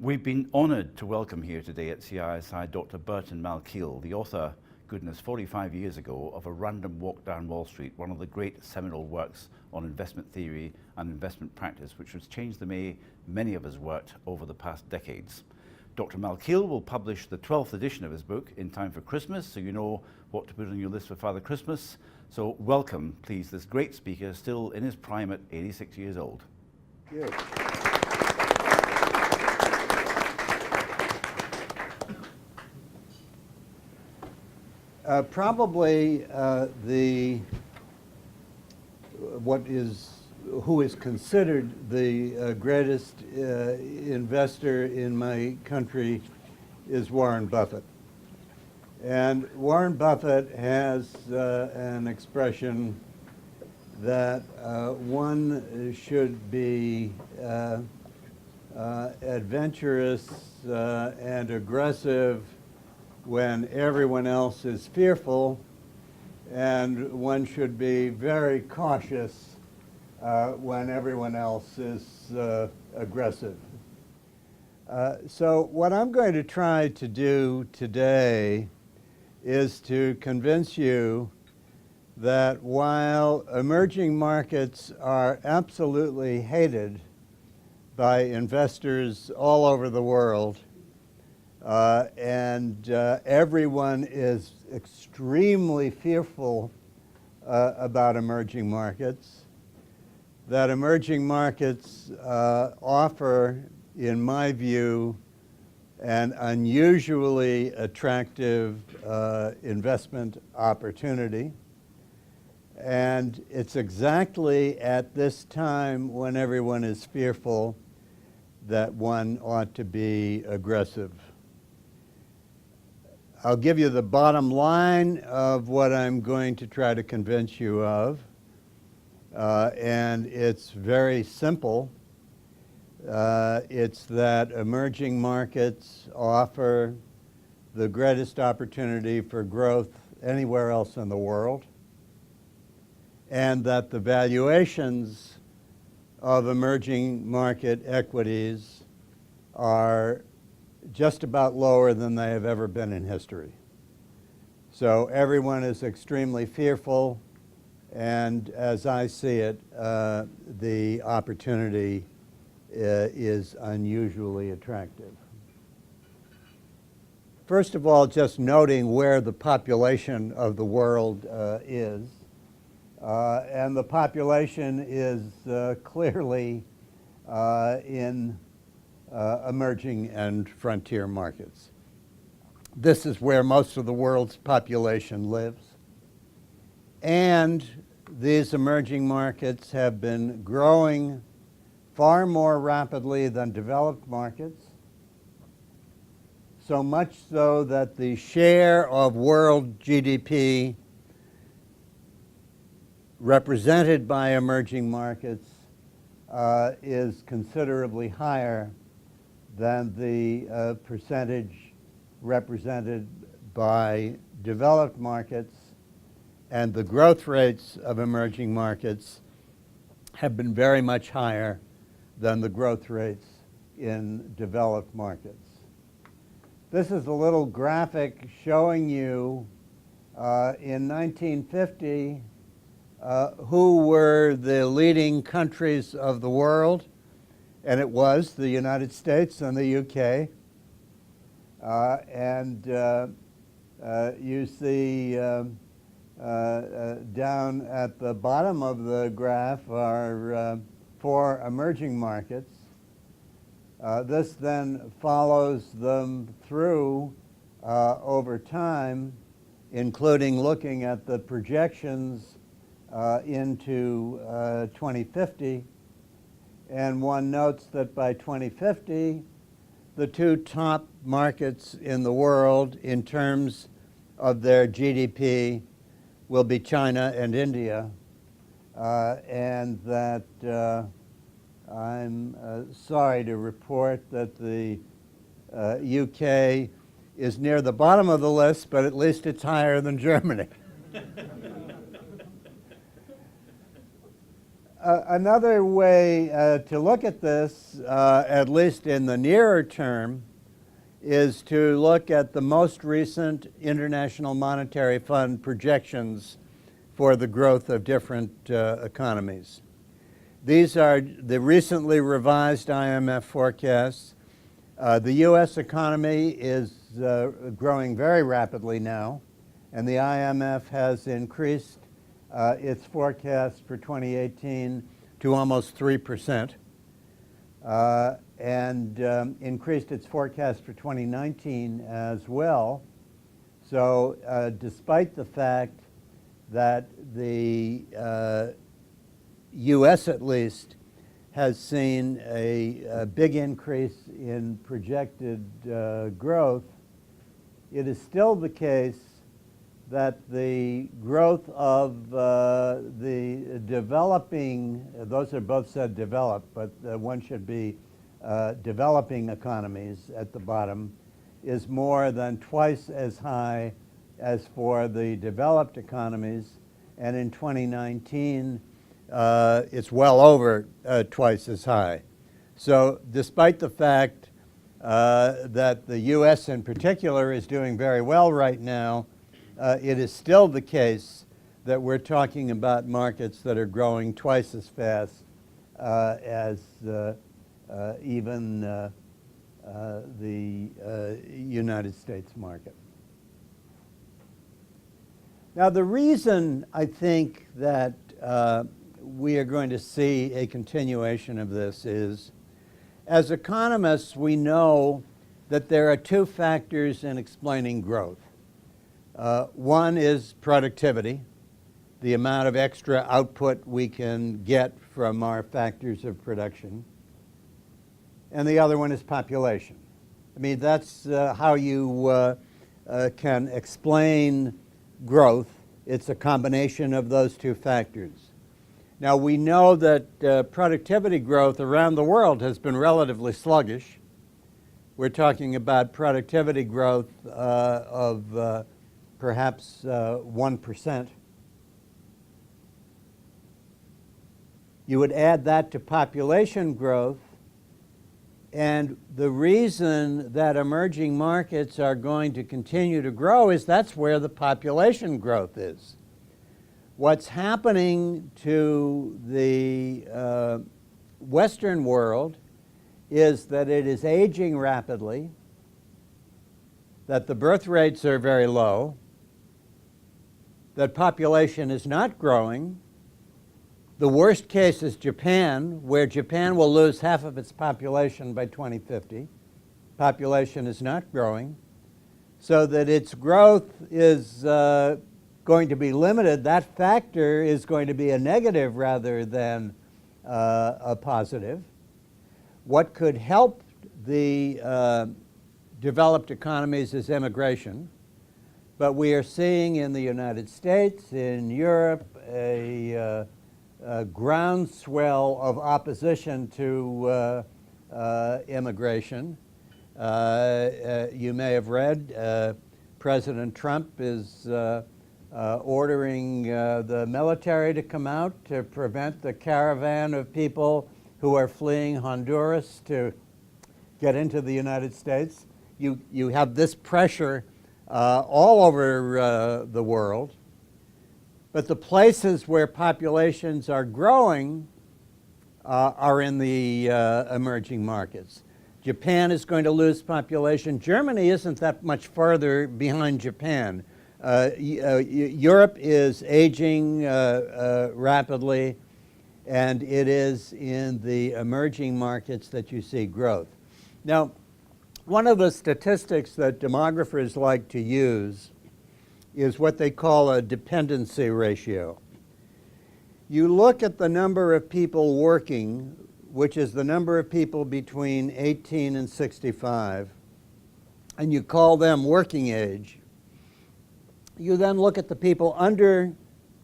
We've been honoured to welcome here today at CISI Dr. Burton Malkiel, the author, goodness, 45 years ago, of A Random Walk Down Wall Street, one of the great seminal works on investment theory and investment practice, which has changed the way many of us worked over the past decades. Dr. Malkiel will publish the 12th edition of his book in time for Christmas, so you know what to put on your list for Father Christmas. So welcome, please, this great speaker, still in his prime at 86 years old. Thank you. Probably who is considered the greatest investor in my country is Warren Buffett. And Warren Buffett has an expression that one should be adventurous and aggressive when everyone else is fearful, and one should be very cautious when everyone else is aggressive. So what I'm going to try to do today is to convince you that while emerging markets are absolutely hated by investors all over the world, and everyone is extremely fearful about emerging markets, that emerging markets offer, in my view, an unusually attractive investment opportunity. And it's exactly at this time when everyone is fearful that one ought to be aggressive. I'll give you the bottom line of what I'm going to try to convince you of, and it's very simple. It's that emerging markets offer the greatest opportunity for growth anywhere else in the world, and that the valuations of emerging market equities are just about lower than they have ever been in history. So everyone is extremely fearful, and as I see it, the opportunity is unusually attractive. First of all, just noting where the population of the world is. And the population is clearly in emerging and frontier markets. This is where most of the world's population lives. And these emerging markets have been growing far more rapidly than developed markets, so much so that the share of world GDP represented by emerging markets is considerably higher than the percentage represented by developed markets, and the growth rates of emerging markets have been very much higher than the growth rates in developed markets. This is a little graphic showing you in 1950 who were the leading countries of the world, and it was the United States and the UK. You see down at the bottom of the graph are 4 emerging markets. This then follows them through over time, including looking at the projections into 2050. And one notes that by 2050, the 2 top markets in the world in terms of their GDP will be China and India, and that I'm sorry to report that the UK is near the bottom of the list, but at least it's higher than Germany. Another way to look at this, at least in the nearer term, is to look at the most recent International Monetary Fund projections for the growth of different economies. These are the recently revised IMF forecasts. The U.S. economy is growing very rapidly now, and the IMF has increased its forecast for 2018 to almost 3%, and increased its forecast for 2019 as well. So despite the fact that the U.S. at least has seen a big increase in projected growth, it is still the case that the growth of the developing, those are both said developed, but one should be developing economies at the bottom, is more than twice as high as for the developed economies, and in 2019 it's well over twice as high. So despite the fact that the U.S. in particular is doing very well right now, it is still the case that we're talking about markets that are growing twice as fast as even the United States market. Now, the reason I think that we are going to see a continuation of this is, as economists, we know that there are two factors in explaining growth. One is productivity, the amount of extra output we can get from our factors of production. And the other one is population. I mean, that's how you can explain growth. It's a combination of those two factors. Now, we know that productivity growth around the world has been relatively sluggish. We're talking about productivity growth of perhaps 1%. You would add that to population growth, and the reason that emerging markets are going to continue to grow is that's where the population growth is. What's happening to the Western world is that it is aging rapidly, that the birth rates are very low, that population is not growing. The worst case is Japan, where Japan will lose half of its population by 2050. Population is not growing, so that its growth is going to be limited. That factor is going to be a negative rather than a positive. What could help the developed economies is immigration. But we are seeing in the United States, in Europe, a groundswell of opposition to immigration. You may have read President Trump is ordering the military to come out to prevent the caravan of people who are fleeing Honduras to get into the United States. You have this pressure all over the world. But the places where populations are growing are in the emerging markets. Japan is going to lose population. Germany isn't that much farther behind Japan. Europe is aging rapidly, and it is in the emerging markets that you see growth. Now, one of the statistics that demographers like to use is what they call a dependency ratio. You look at the number of people working, which is the number of people between 18 and 65, and you call them working age. You then look at the people under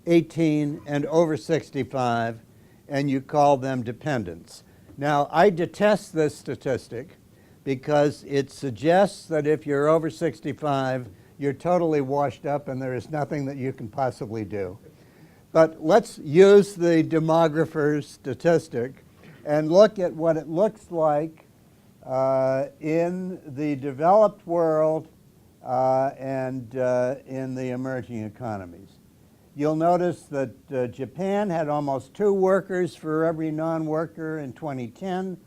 18 and over 65, and you call them dependents. Now, I detest this statistic because it suggests that if you're over 65, you're totally washed up and there is nothing that you can possibly do. But let's use the demographer's statistic and look at what it looks like in the developed world and in the emerging economies. You'll notice that Japan had almost 2 workers for every non-worker in 2010.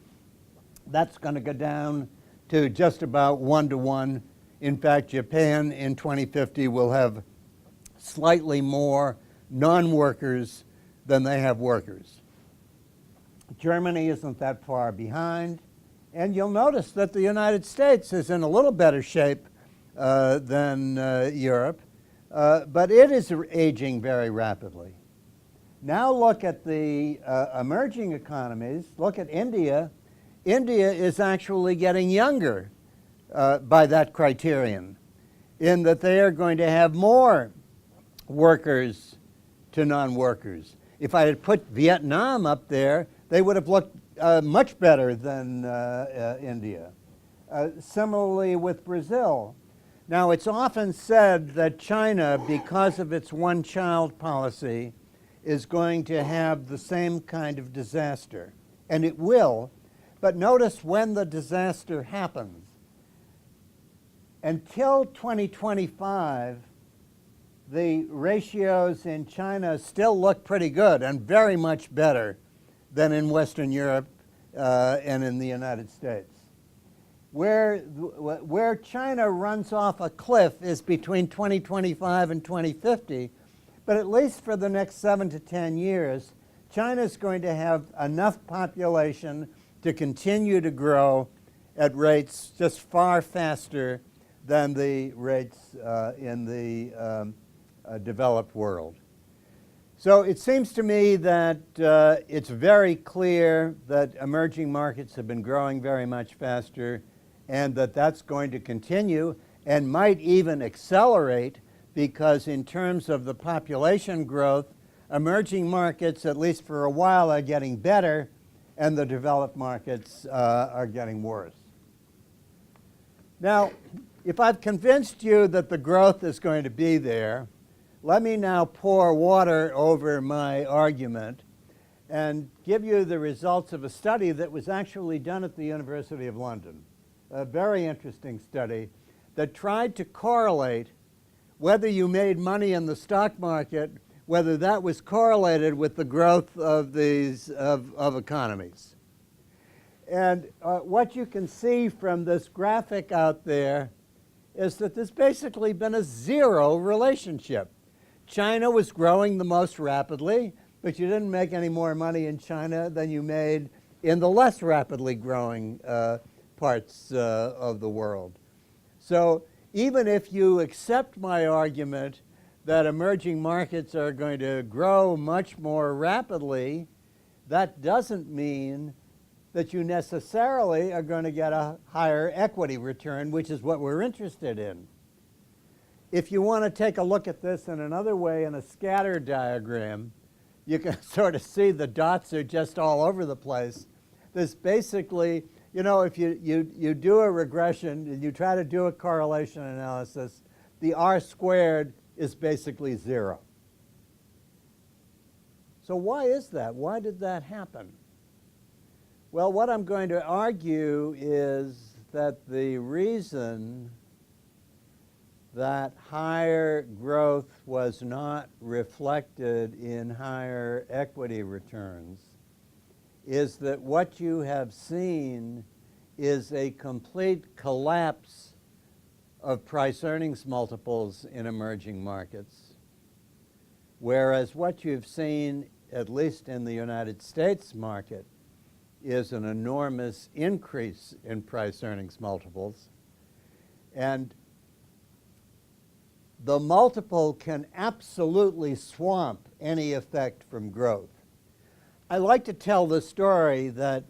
That's going to go down to just about 1 to 1. In fact, Japan in 2050 will have slightly more non-workers than they have workers. Germany isn't that far behind. And you'll notice that the United States is in a little better shape than Europe, but it is aging very rapidly. Now look at the emerging economies. Look at India. India is actually getting younger by that criterion, in that they are going to have more workers to non-workers. If I had put Vietnam up there, they would have looked much better than India. Similarly with Brazil. Now, it's often said that China, because of its one-child policy, is going to have the same kind of disaster. And it will. But notice when the disaster happens. Until 2025, the ratios in China still look pretty good and very much better than in Western Europe and in the United States. Where China runs off a cliff is between 2025 and 2050, but at least for the next 7 to 10 years, China is going to have enough population to continue to grow at rates just far faster than the rates in the developed world. So it seems to me that it's very clear that emerging markets have been growing very much faster, and that that's going to continue and might even accelerate, because in terms of the population growth, emerging markets, at least for a while, are getting better, and the developed markets are getting worse. Now, if I've convinced you that the growth is going to be there, let me now pour water over my argument and give you the results of a study that was actually done at the University of London. A very interesting study that tried to correlate whether you made money in the stock market, whether that was correlated with the growth of these of economies. And what you can see from this graphic out there is that there's basically been a zero relationship. China was growing the most rapidly, but you didn't make any more money in China than you made in the less rapidly growing parts of the world. So even if you accept my argument that emerging markets are going to grow much more rapidly, that doesn't mean that you necessarily are going to get a higher equity return, which is what we're interested in. If you want to take a look at this in another way, in a scatter diagram, you can sort of see the dots are just all over the place. There's basically, you know, if you do a regression and you try to do a correlation analysis, the R squared is basically 0. So why is that? Why did that happen? Well, what I'm going to argue is that the reason that higher growth was not reflected in higher equity returns is that what you have seen is a complete collapse of price-earnings multiples in emerging markets, whereas what you've seen, at least in the United States market, is an enormous increase in price-earnings multiples. And the multiple can absolutely swamp any effect from growth. I like to tell the story that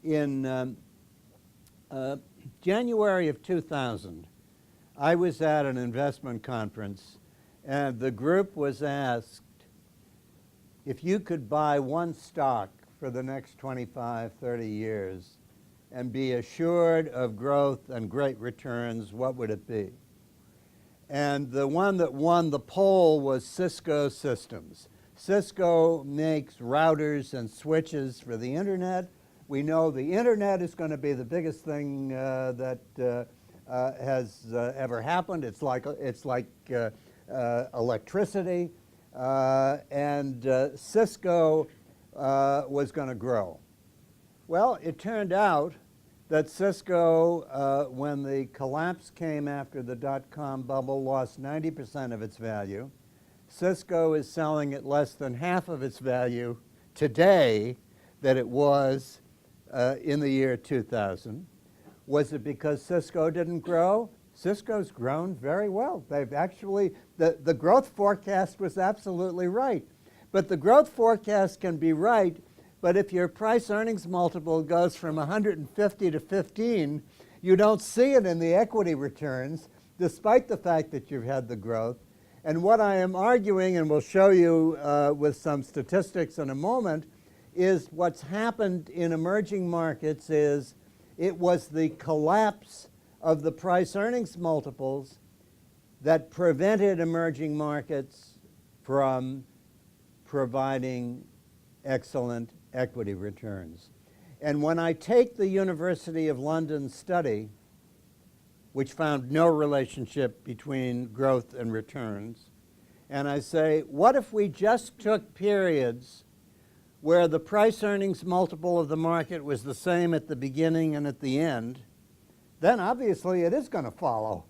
in January of 2000, I was at an investment conference, and the group was asked if you could buy one stock for the next 25, 30 years and be assured of growth and great returns, what would it be? And the one that won the poll was Cisco Systems. Cisco makes routers and switches for the internet. We know the internet is going to be the biggest thing that has ever happened. It's like electricity, and Cisco was going to grow. Well, it turned out that Cisco, when the collapse came after the dot-com bubble, lost 90% of its value. Cisco is selling at less than half of its value today that it was in the year 2000. Was it because Cisco didn't grow? Cisco's grown very well. They've actually, the growth forecast was absolutely right. But the growth forecast can be right, but if your price earnings multiple goes from 150 to 15, you don't see it in the equity returns, despite the fact that you've had the growth. And what I am arguing, and we'll show you with some statistics in a moment, is what's happened in emerging markets is it was the collapse of the price earnings multiples that prevented emerging markets from providing excellent equity returns. And when I take the University of London study, which found no relationship between growth and returns, and I say, what if we just took periods where the price earnings multiple of the market was the same at the beginning and at the end, then obviously it is going to follow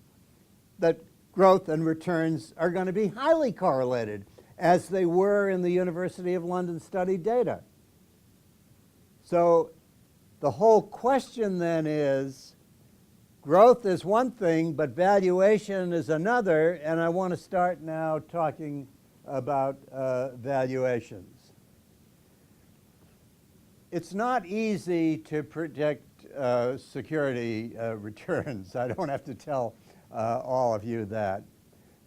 that growth and returns are going to be highly correlated, as they were in the University of London study data. So the whole question then is, growth is one thing, but valuation is another, and I want to start now talking about valuations. It's not easy to predict security returns. I don't have to tell all of you that.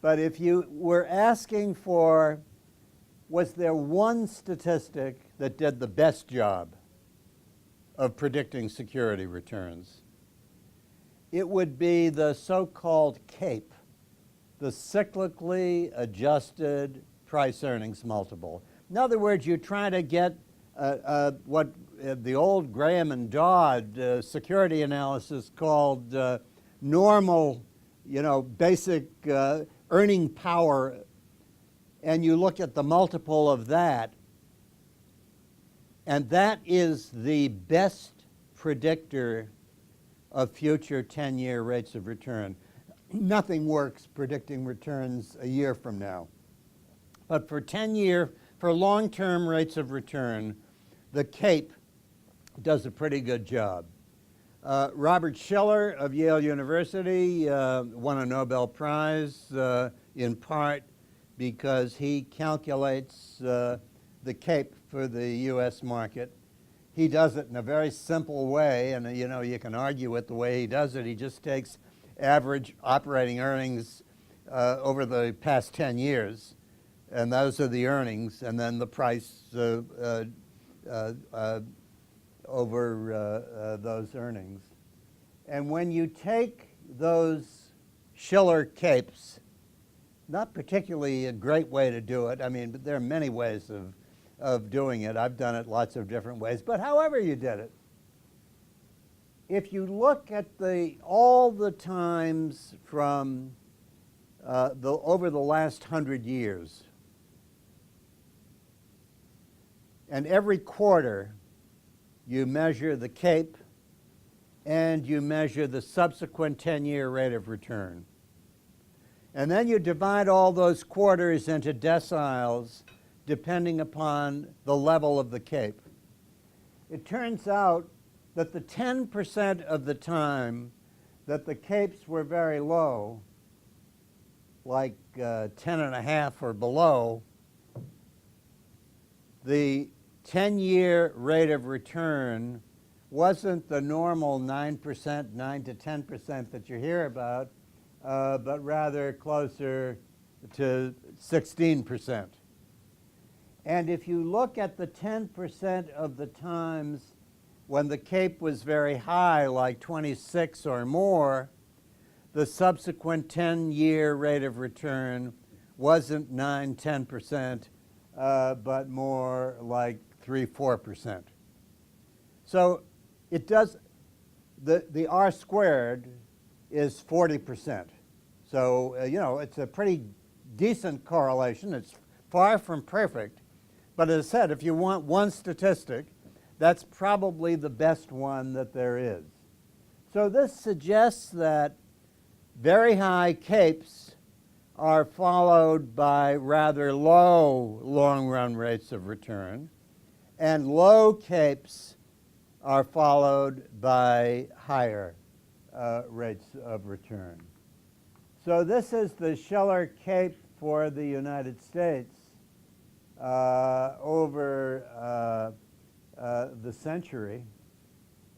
But if you were asking for, was there one statistic that did the best job of predicting security returns, it would be the so-called CAPE, the cyclically adjusted price earnings multiple. In other words, you try to get what the old Graham and Dodd security analysis called normal, basic earning power, and you look at the multiple of that, and that is the best predictor of future 10-year rates of return. Nothing works predicting returns a year from now. But for long-term rates of return, the CAPE does a pretty good job. Robert Shiller of Yale University won a Nobel Prize in part because he calculates the CAPE for the US market. He does it in a very simple way, and you can argue with the way he does it. He just takes average operating earnings over the past 10 years, and those are the earnings, and then the price over those earnings. And when you take those Shiller CAPEs, not particularly a great way to do it, but there are many ways of doing it. I've done it lots of different ways, but however you did it, if you look at all the times from over the last 100 years, and every quarter you measure the CAPE and you measure the subsequent 10-year rate of return. And then you divide all those quarters into deciles depending upon the level of the CAPE. It turns out that the 10% of the time that the CAPEs were very low, like 10.5 or below, the 10-year rate of return wasn't the normal 9%, 9 to 10% that you hear about, but rather closer to 16%. And if you look at the 10% of the times when the CAPE was very high, like 26 or more, the subsequent 10-year rate of return wasn't 9, 10%, but more like 3–4%. So it does, the R squared is 40%. So, you know, it's a pretty decent correlation. It's far from perfect. But as I said, if you want one statistic, that's probably the best one that there is. So this suggests that very high capes are followed by rather low long-run rates of return, and low capes are followed by higher rates of return. So this is the Shiller Cape for the United States over the century.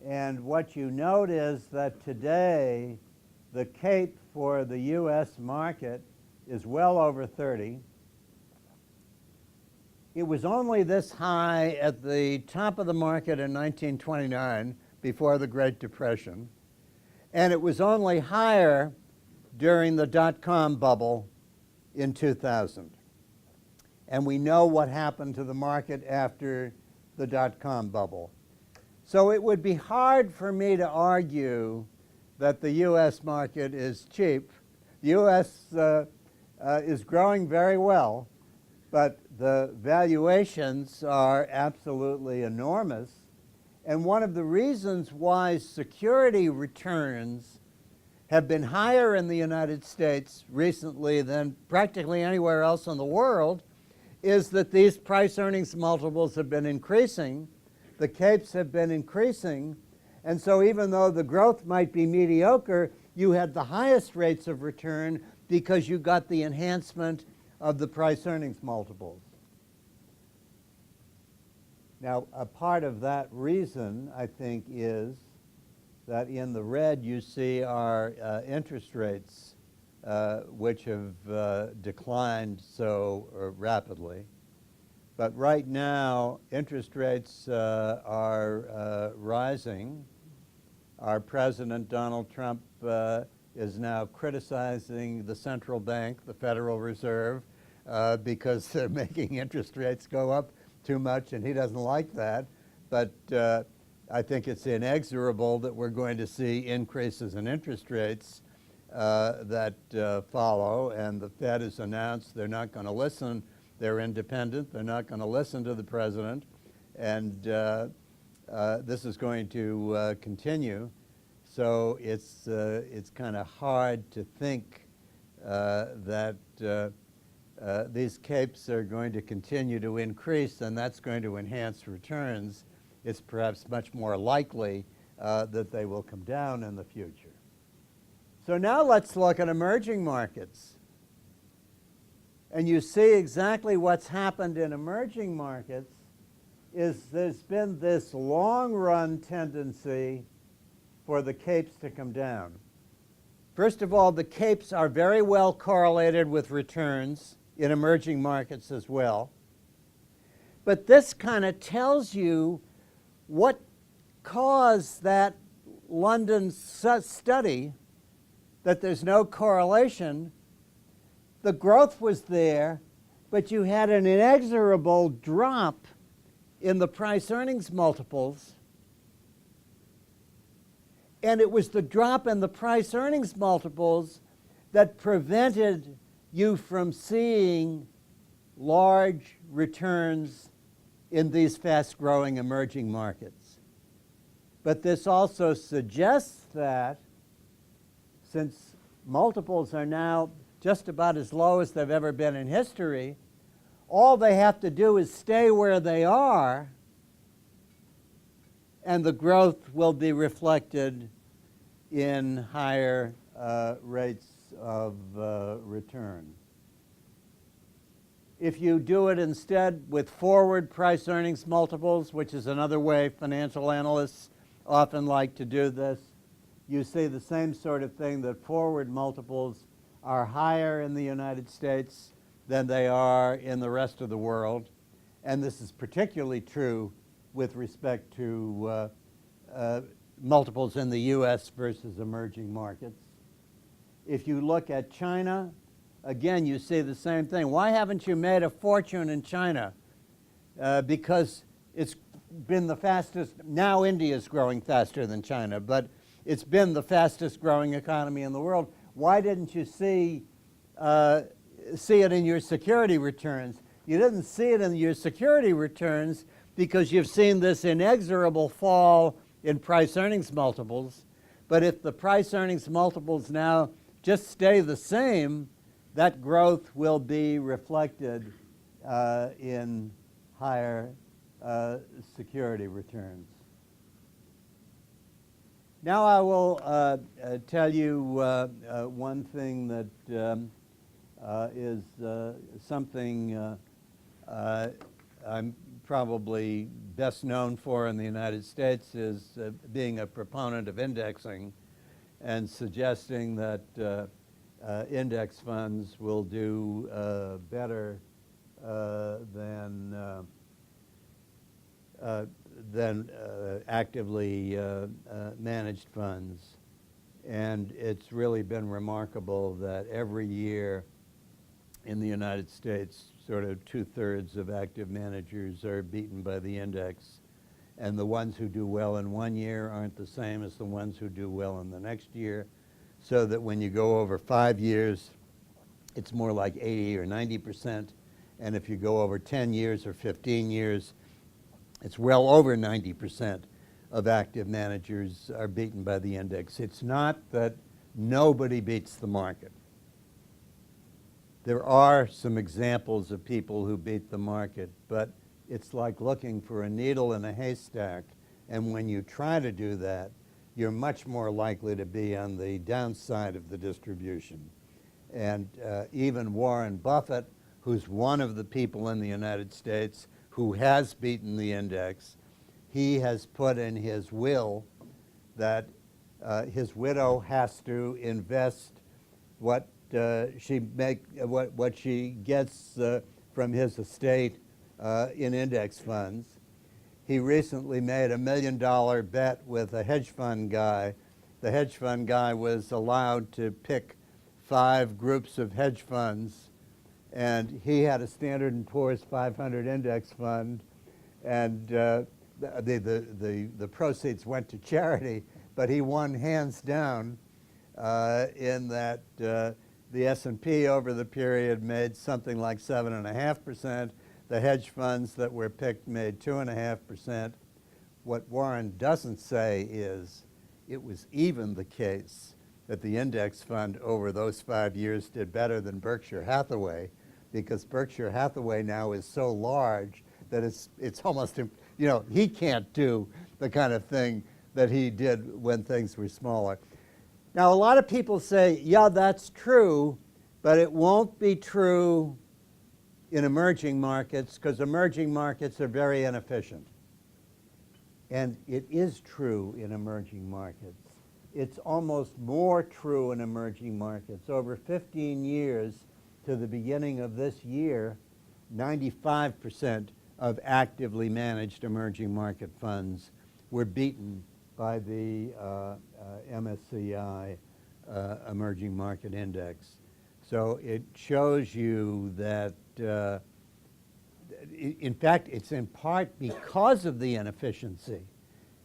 And what you note is that today the Cape for the US market is well over 30. It was only this high at the top of the market in 1929, before the Great Depression, and it was only higher during the dot-com bubble in 2000. And we know what happened to the market after the dot-com bubble. So it would be hard for me to argue that the US market is cheap. The US is growing very well, but the valuations are absolutely enormous. And one of the reasons why security returns have been higher in the United States recently than practically anywhere else in the world is that these price earnings multiples have been increasing, the capes have been increasing, and so even though the growth might be mediocre, you had the highest rates of return because you got the enhancement of the price earnings multiples. Now, a part of that reason, I think, is that in the red you see our interest rates, which have declined so rapidly. But right now, interest rates are rising. Our President, Donald Trump, is now criticizing the central bank, the Federal Reserve, because they're making interest rates go up too much, and he doesn't like that. But I think it's inexorable that we're going to see increases in interest rates that follow, and the Fed has announced they're not going to listen. They're independent. They're not going to listen to the president, and this is going to continue. So it's kind of hard to think that these capes are going to continue to increase, and that's going to enhance returns. It's perhaps much more likely that they will come down in the future. So now let's look at emerging markets. And you see exactly what's happened in emerging markets is there's been this long-run tendency for the capes to come down. First of all, the capes are very well correlated with returns in emerging markets as well. But this kind of tells you what caused that London study, that there's no correlation. The growth was there, but you had an inexorable drop in the price earnings multiples. And it was the drop in the price earnings multiples that prevented you from seeing large returns in these fast-growing emerging markets. But this also suggests that since multiples are now just about as low as they've ever been in history, all they have to do is stay where they are, and the growth will be reflected in higher rates of return. If you do it instead with forward price earnings multiples, which is another way financial analysts often like to do this, you see the same sort of thing, that forward multiples are higher in the United States than they are in the rest of the world. And this is particularly true with respect to multiples in the US versus emerging markets. If you look at China, again, you see the same thing. Why haven't you made a fortune in China? Because it's been the fastest, now India's growing faster than China, but it's been the fastest growing economy in the world. Why didn't you see it in your security returns? You didn't see it in your security returns because you've seen this inexorable fall in price earnings multiples. But if the price earnings multiples now just stay the same, that growth will be reflected in higher security returns. Now I will tell you one thing that is something I'm probably best known for in the United States, is being a proponent of indexing and suggesting that index funds will do better than actively managed funds. And it's really been remarkable that every year in the United States, sort of 2/3 of active managers are beaten by the index. And the ones who do well in one year aren't the same as the ones who do well in the next year. So that when you go over 5 years, it's more like 80 or 90%. And if you go over 10 years or 15 years, it's well over 90% of active managers are beaten by the index. It's not that nobody beats the market. There are some examples of people who beat the market, but it's like looking for a needle in a haystack. And when you try to do that, you're much more likely to be on the downside of the distribution. And even Warren Buffett, who's one of the people in the United States who has beaten the index, he has put in his will that his widow has to invest what she gets from his estate in index funds. He recently made $1 million bet with a hedge fund guy. The hedge fund guy was allowed to pick 5 groups of hedge funds, and he had a Standard & Poor's 500 index fund, and the proceeds went to charity, but he won hands down in that the S&P over the period made something like 7.5%. The hedge funds that were picked made 2.5%. What Warren doesn't say is it was even the case that the index fund over those 5 years did better than Berkshire Hathaway, because Berkshire Hathaway now is so large that it's almost, he can't do the kind of thing that he did when things were smaller. Now, a lot of people say, yeah, that's true, but it won't be true in emerging markets because emerging markets are very inefficient. And it is true in emerging markets. It's almost more true in emerging markets. Over 15 years to the beginning of this year, 95% of actively managed emerging market funds were beaten by the MSCI Emerging Market Index. So it shows you that, in fact, it's in part because of the inefficiency.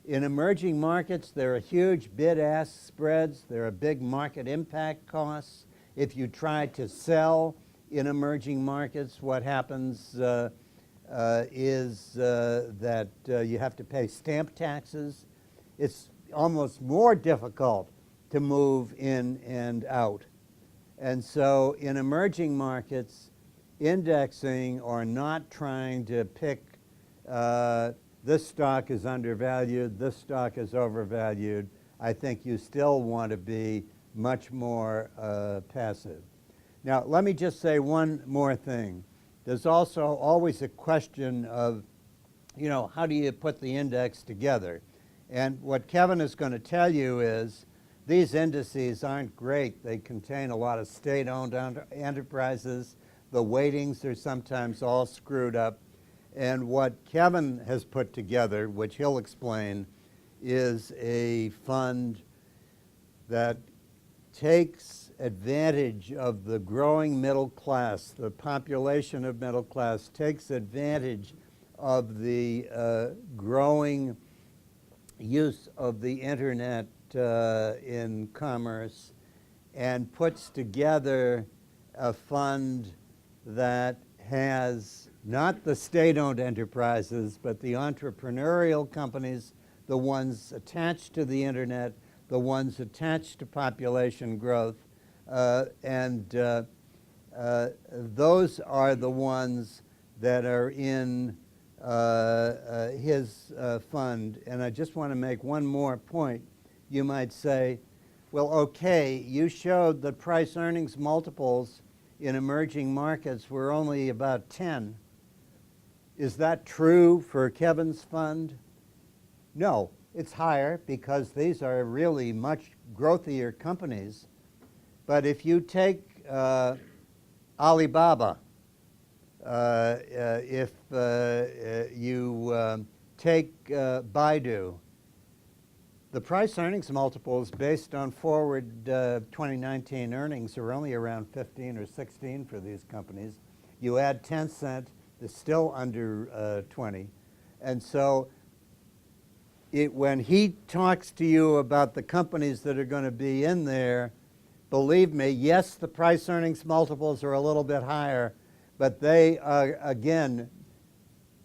In emerging markets, there are huge bid-ask spreads. There are big market impact costs. If you try to sell in emerging markets, what happens is that you have to pay stamp taxes. It's almost more difficult to move in and out. And so in emerging markets, indexing or not trying to pick this stock is undervalued, this stock is overvalued, I think you still want to be much more passive. Now, let me just say one more thing. There's also always a question of, how do you put the index together? And what Kevin is going to tell you is these indices aren't great. They contain a lot of state-owned enterprises. The weightings are sometimes all screwed up. And what Kevin has put together, which he'll explain, is a fund that takes advantage of the growing middle class. The population of middle class takes advantage of the growing use of the internet in commerce and puts together a fund that has not the state-owned enterprises, but the entrepreneurial companies, the ones attached to the internet, the ones attached to population growth, and those are the ones that are in his fund. And I just want to make one more point. You might say, well, okay, you showed that price earnings multiples in emerging markets were only about 10. Is that true for Kevin's fund? No, it's higher because these are really much growthier companies. But if you take Alibaba, if you take Baidu, the price earnings multiples based on forward 2019 earnings are only around 15 or 16 for these companies. You add Tencent, it's still under 20. And so when he talks to you about the companies that are going to be in there, believe me, yes, the price earnings multiples are a little bit higher, but they are, again,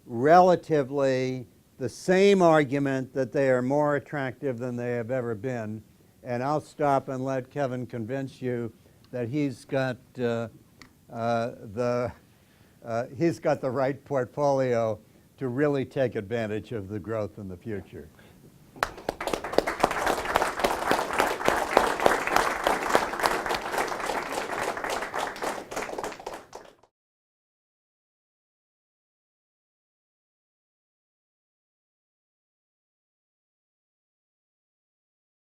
relatively the same argument that they are more attractive than they have ever been. And I'll stop and let Kevin convince you that he's got the right portfolio to really take advantage of the growth in the future.